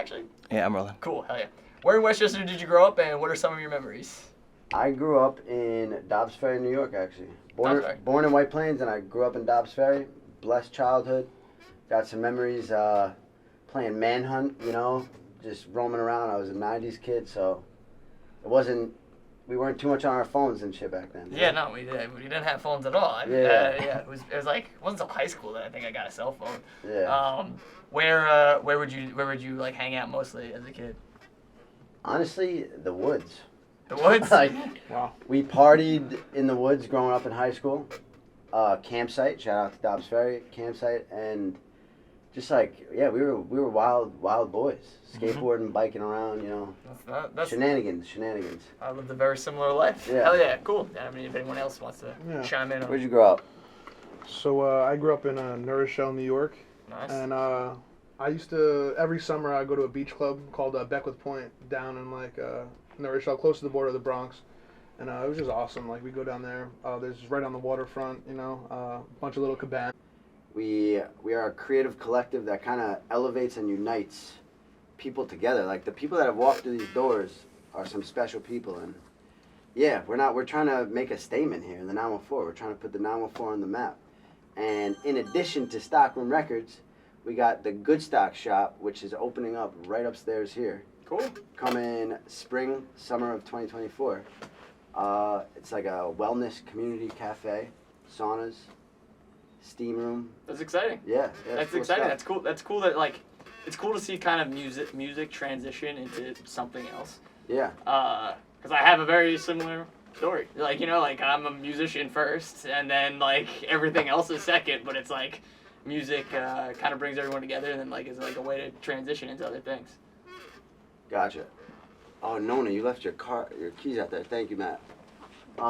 actually? Yeah, I'm rolling. Cool, hell yeah. Where in Westchester did you grow up, and what are some of your memories? I grew up in Dobbs Ferry, New York, actually. Born in White Plains, and I grew up in Dobbs Ferry. Blessed childhood. Got some memories playing manhunt, you know, just roaming around. I was a 90s kid, so we weren't too much on our phones and shit back then. Yeah, no, we didn't have phones at all. It was like, it wasn't until high school that I think I got a cell phone. Yeah. Where would you like hang out mostly as a kid? Honestly, the woods. The woods? Wow. We partied in the woods growing up in high school. Campsite, shout out to Dobbs Ferry, campsite, and just like, yeah, we were wild boys. Skateboarding, biking around, you know. That's shenanigans. I lived a very similar life. Yeah. Hell yeah, cool. I mean, if anyone else wants to chime in on. Where'd you grow up? So I grew up in New Rochelle, New York. Nice. And I used to, every summer I'd go to a beach club called Beckwith Point down in like New Rochelle, close to the border of the Bronx. And it was just awesome. Like, we go down there. There's right on the waterfront, you know, a bunch of little cabanas. We are a creative collective that kind of elevates and unites people together. Like, the people that have walked through these doors are some special people, and yeah, we're trying to make a statement here in the 914. We're trying to put the 914 on the map. And in addition to Stockroom Records, we got the Goodstock shop, which is opening up right upstairs here. Cool. Coming spring, summer of 2024. It's like a wellness community cafe, saunas, steam room. That's exciting. Yeah, That's cool exciting. stuff. That's cool. That's cool that like, it's cool to see kind of music transition into something else. Yeah. Because I have a very similar story. Like, you know, like I'm a musician first, and then like everything else is second. But it's like music kind of brings everyone together, and then like is like a way to transition into other things. Gotcha. Oh, Nona, you left your keys out there. Thank you, Matt. It's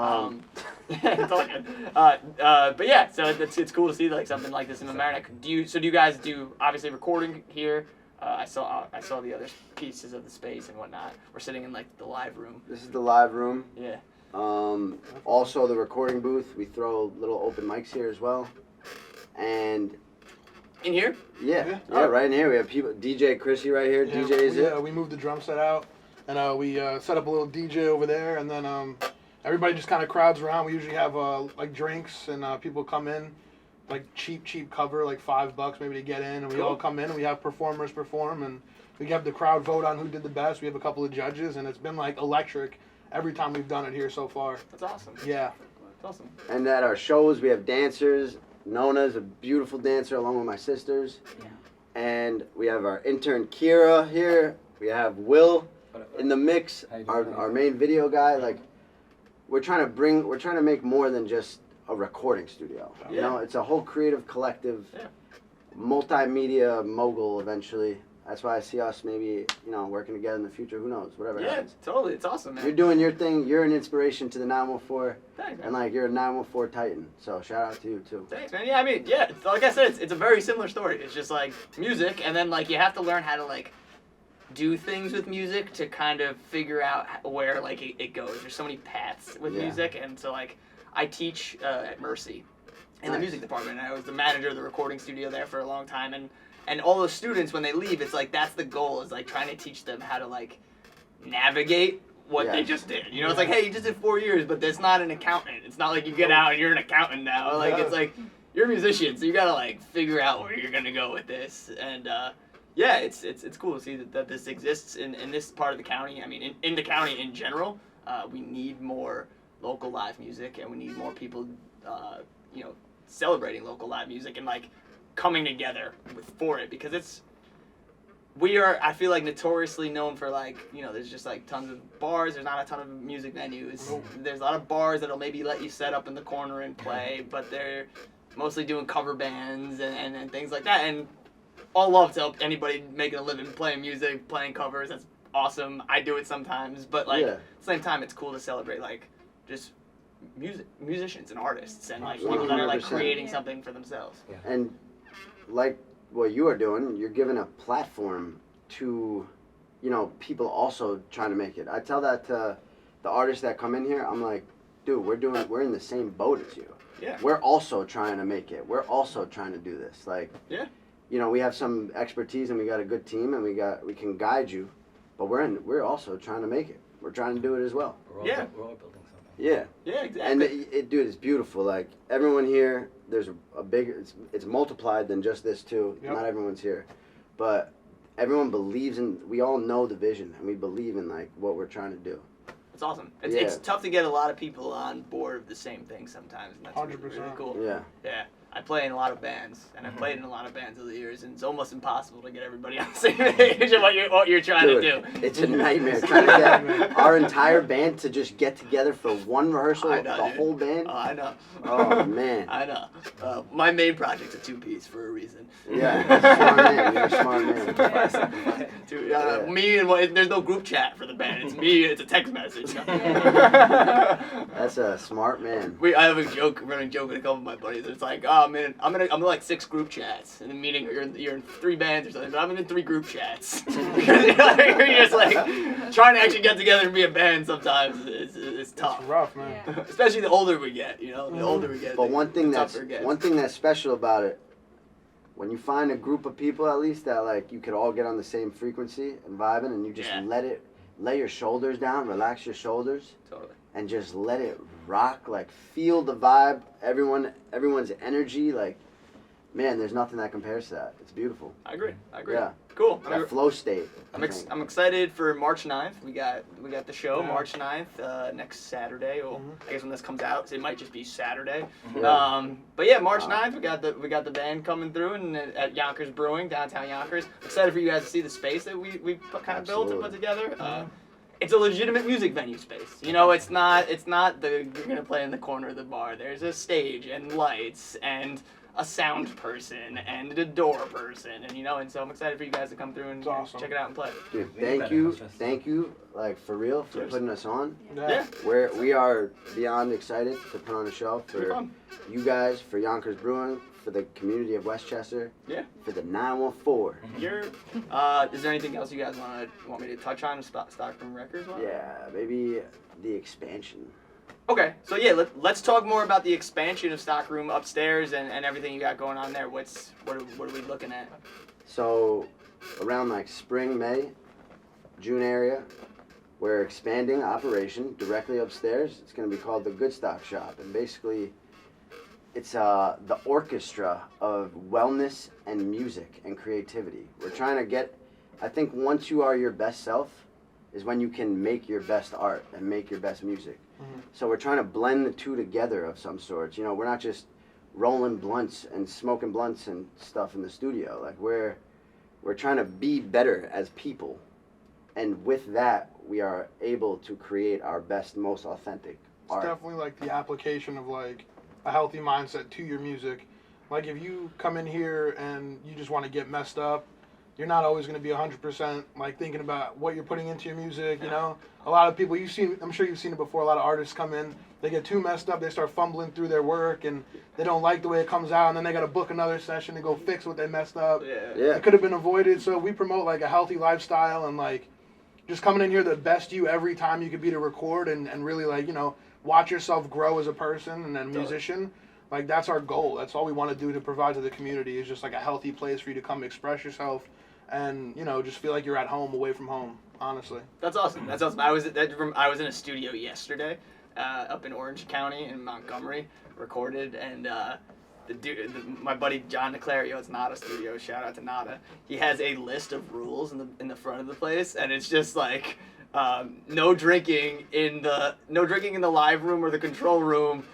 all good. But yeah, so it's cool to see like something like this in America. Do you guys do obviously recording here? I saw the other pieces of the space and whatnot. We're sitting in like the live room. This is the live room. Yeah. Also the recording booth. We throw little open mics here as well. And In here? yeah, right in here we have people. DJ Chrissy right here. Yeah, DJs it. we moved the drum set out, and we set up a little DJ over there, and then everybody just kind of crowds around. We usually have like drinks, and people come in, like cheap cover, like $5 maybe to get in, and we all come in, and we have performers perform, and we have the crowd vote on who did the best. We have a couple of judges, and it's been like electric every time we've done it here so far. That's awesome. Yeah. That's awesome. And at our shows we have dancers. Nona's a beautiful dancer along with my sisters. Yeah. And we have our intern Kira here. We have Will in the mix, our main video guy. Like, we're trying to make more than just a recording studio. You know, it's a whole creative collective, multimedia mogul eventually. That's why I see us maybe, you know, working together in the future. Who knows? Whatever happens. Yeah, totally. It's awesome, man. You're doing your thing. You're an inspiration to the 914. Thanks, man. And like, you're a 914 Titan. So shout out to you too. Thanks, man. Yeah, I mean, yeah, like I said, it's a very similar story. It's just like music, and then like you have to learn how to like do things with music to kind of figure out where like it goes. There's so many paths with music, and so like I teach at Mercy in the music department, and I was the manager of the recording studio there for a long time, and all those students, when they leave, it's like that's the goal, is like trying to teach them how to like navigate what they just did. You know, it's like, hey, you just did 4 years, but that's not an accountant. It's not like you get out and you're an accountant now. Like, it's like, you're a musician, so you gotta like figure out where you're gonna go with this. And yeah, it's cool to see that this exists in this part of the county. I mean, in the county in general, we need more local live music, and we need more people, you know, celebrating local live music and like coming together for it, because we are, I feel like, notoriously known for like, you know, there's just like tons of bars, there's not a ton of music venues. There's a lot of bars that'll maybe let you set up in the corner and play, but they're mostly doing cover bands and things like that. And all love to anybody making a living playing music, playing covers. That's awesome. I do it sometimes, but like at the same time, it's cool to celebrate like just musicians and artists and like people that are like creating something for themselves. And like what you are doing, you're giving a platform to, you know, people also trying to make it. I tell that to the artists that come in here. I'm like, dude, we're in the same boat as you. Yeah. We're also trying to make it. We're also trying to do this. Like, you you know, we have some expertise and we got a good team and we can guide you, but we're also trying to make it. We're trying to do it as well. We're all building something. Yeah. Yeah, exactly. And dude, it's beautiful. Like everyone here, there's a big. It's multiplied than just this too. Yep. Not everyone's here, but everyone believes in. We all know the vision, and we believe in like what we're trying to do. It's awesome. It's tough to get a lot of people on board of the same thing sometimes, and that's 100%. really cool. Yeah. Yeah. I play in a lot of bands, and I've played in a lot of bands over the years, and it's almost impossible to get everybody on the same page of what you're trying Dude, to do. it's a nightmare trying to get our entire band to just get together for one rehearsal. I know, the dude. whole band. Oh, I know. Oh man. I know. My main project's a 2-piece for a reason. Yeah. Smart man. You're a smart man. Dude, Yeah. me and there's no group chat for the band. It's me. It's a text message. That's a smart man. I have a running joke with a couple of my buddies. It's like, oh man, I'm in like 6 group chats, and the meeting you're in 3 bands or something, but I'm in 3 group chats. Because you're just like trying to actually get together and be a band sometimes is tough. It's rough, man. Yeah. Especially the older we get, you know. The older we get. But one thing the that's tougher it gets. special about it, when you find a group of people at least that like you could all get on the same frequency and vibing, and you just lay your shoulders down, relax your shoulders, Totally. and just let it rock. Like feel the vibe, everyone's energy. Like, man, there's nothing that compares to that. It's beautiful. I agree. Yeah. Cool. That flow state. I'm excited for March 9th. We got the show Yeah. March 9th, next Saturday. Well, I guess when this comes out, it might just be Saturday. Yeah. But yeah, March 9th, we got the band coming through and at Yonkers Brewing, downtown Yonkers. Excited for you guys to see the space that we kind of built and put together. It's a legitimate music venue space. You know, it's not you're gonna play in the corner of the bar. There's a stage and lights and a sound person and a door person, and you know, and so I'm excited for you guys to come through and awesome. check it out and play. Dude, We need better house fest. thank you, like for real, for Cheers. putting us on. Yeah, We are beyond excited to put on a show it'll be for fun. you guys, for Yonkers Brewing, for the community of Westchester, Yeah. for the 914. Is there anything else you guys want me to touch on Stockroom Records? Yeah, maybe the expansion. Okay, so yeah, let's talk more about the expansion of Stockroom upstairs and everything you got going on there. What are we looking at? So around like spring, May, June area, we're expanding operation directly upstairs. It's going to be called the Goodstock Shop, and basically it's the orchestra of wellness and music and creativity. We're trying to get, I think once you are your best self is when you can make your best art and make your best music. So we're trying to blend the two together of some sorts. You know, we're not just rolling blunts and smoking blunts and stuff in the studio. Like we're trying to be better as people, and with that we are able to create our best, most authentic It's art. definitely like the application of like a healthy mindset to your music. Like if you come in here and you just want to get messed up, you're not always going to be 100% like thinking about what you're putting into your music, you know? A lot of people, I'm sure you've seen it before, a lot of artists come in, they get too messed up, they start fumbling through their work and they don't like the way it comes out, and then they got to book another session to go fix what they messed up. Yeah. It could have been avoided, so we promote like a healthy lifestyle and like just coming in here the best you every time you could be to record and really like, you know, watch yourself grow as a person and a musician. Like that's our goal. That's all we want to do to provide to the community is just like a healthy place for you to come express yourself and, you know, just feel like you're at home away from home, honestly. That's awesome. I was in a studio yesterday, up in Orange County in Montgomery, recorded, and my buddy John Declario, it's Nada Studio, shout out to Nada. He has a list of rules in the front of the place, and it's just like no drinking in the live room or the control room.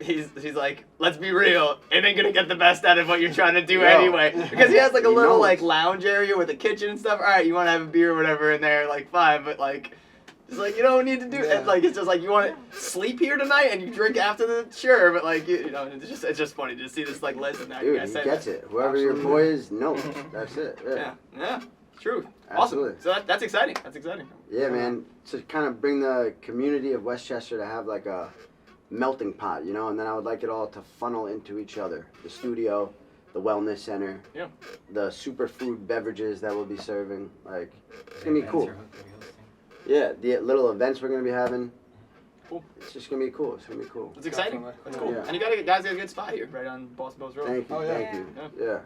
He's like, let's be real, it ain't gonna get the best out of what you're trying to do anyway. Because he has like a He little knows. like lounge area with a kitchen and stuff. All right, you want to have a beer or whatever in there, like fine, but like, it's like you don't need to do it. Like it's just like you want to sleep here tonight and you drink after the sure, but like you know, it's just funny to see this like list and now you Dude, guys he say gets that. it. Whoever your boy is, no, that's it. Yeah, true. Absolutely. Awesome. So that's exciting. That's exciting. Yeah, man. To kind of bring the community of Westchester to have like a melting pot, you know, and then I would like it all to funnel into each other. The studio, the wellness center, Yeah. the superfood beverages that we'll be serving. Like, it's gonna be Events cool. you're hosting. Yeah, the little events we're gonna be having. Cool. It's just gonna be cool. It's gonna be cool. It's exciting. Definitely. That's cool. Yeah. And you guys got a good spot here, right on Boston Post Road. Thank you. Oh, yeah. Thank you. Yeah.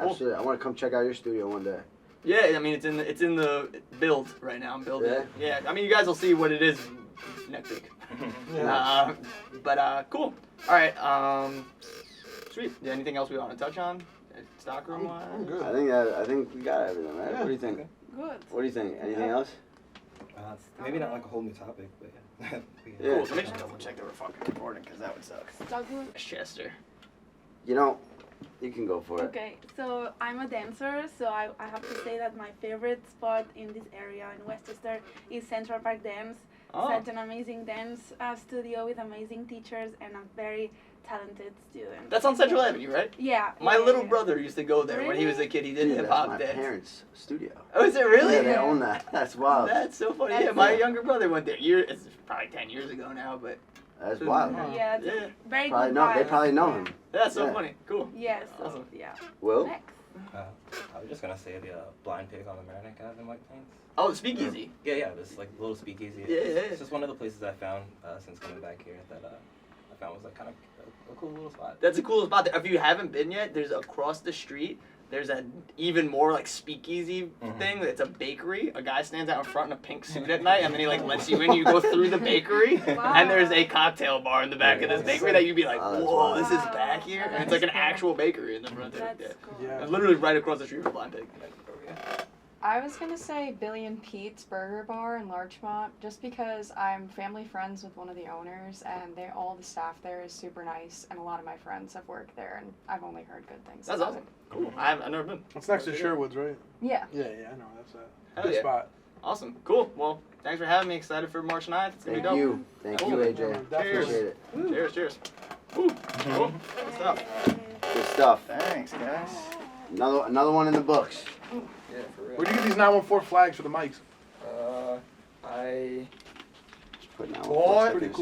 Absolutely. I want to come check out your studio one day. Yeah, I mean it's in the build right now. I'm building. Yeah? Yeah, I mean you guys will see what it is next week. Yeah. But cool. All right. Sweet. Anything else we want to touch on? Stockroom wise? I'm good. I think we got everything, right? Yeah. What do you think? Good. What do you think? Anything else? Maybe not like a whole new topic, but yeah. Yeah. Cool. So let me just double check that we're fucking recording because that would suck. Stockroom. Chester. You know, you can go for it. Okay, so I'm a dancer, so I have to say that my favorite spot in this area in Westchester is Central Park Dance. Oh. Such an amazing dance studio with amazing teachers and a very talented student. That's on Central Avenue, right? Yeah. My yeah, little yeah. brother used to go there when he was a kid. He did Dude, hip that's hop my dance. parents' studio. Oh, is it really? Yeah, they own that. That's wild. That's so funny. That's Yeah, my cool. younger brother went there. It's probably 10 years ago now, but That's wild. Yeah, it's Yeah. a very Probably good know. They vibe. probably know him. that's so Yeah. funny. Cool. Yes, so, Awesome. yeah. Will? Next. I was just gonna say the blind pig on the Merrimack Ave in White Plains. Oh, the speakeasy. Yeah, this like little speakeasy. Yeah, yeah. It's just one of the places I found since coming back here that I found was like kind of a cool little spot. That's a cool spot. If you haven't been yet, there's across the street. There's a even more like speakeasy thing. It's a bakery. A guy stands out in front in a pink suit at night, and then he like lets you in. You go through the bakery, Wow. and there's a cocktail bar in the back of this bakery that you'd be like, Oh, that's whoa, wild. this is back here, and it's like an actual bakery in the front of it. That's Yeah. cool. Yeah. It's literally right across the street from Blind Pig. I was gonna say Billy and Pete's Burger Bar in Larchmont, just because I'm family friends with one of the owners, and all the staff there is super nice, and a lot of my friends have worked there, and I've only heard good things. That's about awesome. Cool. I've never been. It's next to Sherwood's, right? it. Yeah. Yeah, I know. That's a Hell good yeah. spot. Awesome. Cool. Well, thanks for having me. Excited for March 9th. It's gonna be Thank dope. you. Thank you, AJ. Definitely. Appreciate it. Cheers. Cheers. Woo. Cool. Good stuff. Good stuff. Thanks, guys. Another one in the books. Yeah, for real. Where'd you get these 914 flags for the mics? I Just putting out What? stickers.